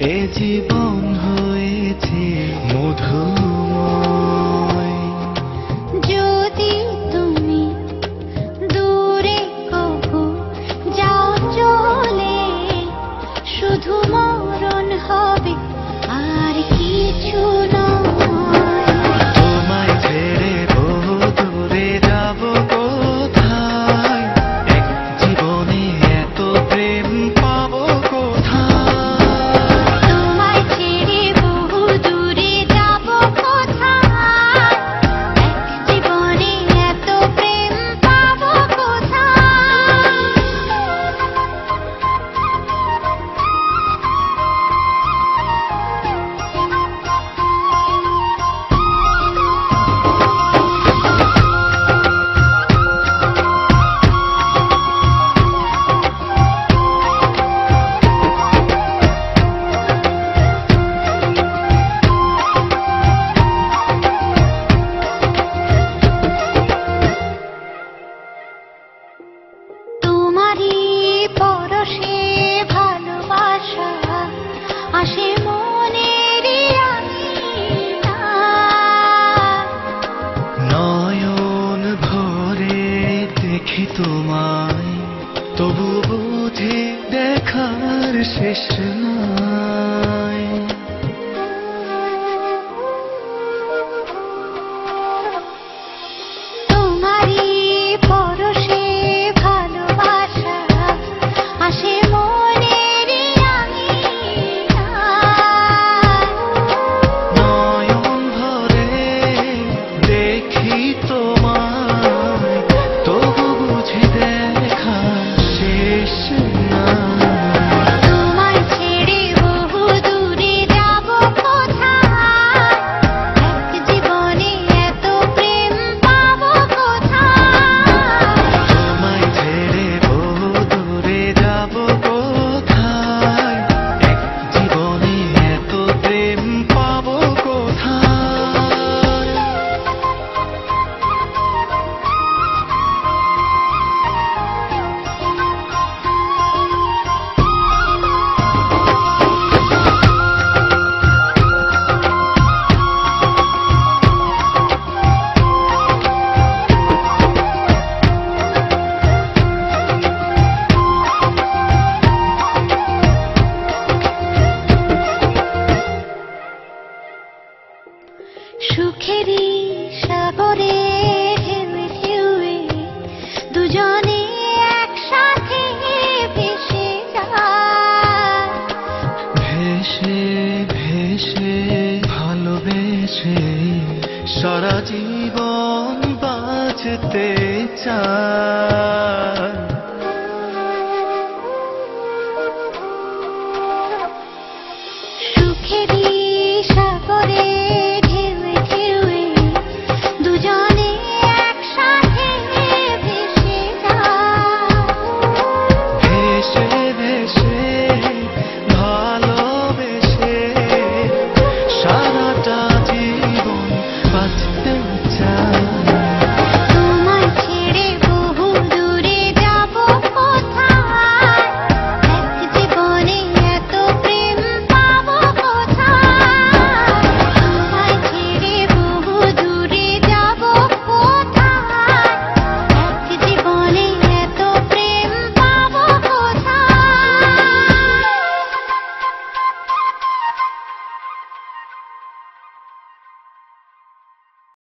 এ জীবন হয়েছে মধুময়। যদি তুমি দূরে কবু যাও চলে, শুধু মরণ হবে আর কিছু নয়। তোমায় ছেড়ে বহু দূরে যাব কোথায়, এক জীবনে এত প্রেম পাবো কোথায়। তোমায় ছেড়ে বহু দূরে যাব কোথায়, এক জীবনে এত প্রেম পাবো কোথায়। তোমারই পরশে ভালোবাসা আসে মনের নয়ন ভরে দেখি তোমায়, তবু বুঝি দেখার শেষ নাই। তোমারই পরশে ভালোবাসা আসে মনের নয়ন ভরে দেখি তোমায়, তবু বুঝি দেখার শেষ নাই। তোমায় ছেড়ে বহু দূরে যাব কোথায়, এক জীবনে এত প্রেম পাবো কোথায়। তোমায় ছেড়ে বহু দূরে যাব কোথায়, এক জীবনে এত প্রেম পাবো কোথায়। সুখেরই সাগরে ঢেউয়ে ঢেউয়ে দুজনে একসাথে ভেসে যায়। ভেসে ভেসে ভালোবেসে সারা জীবন বাঁচতে চায়। সুখেরই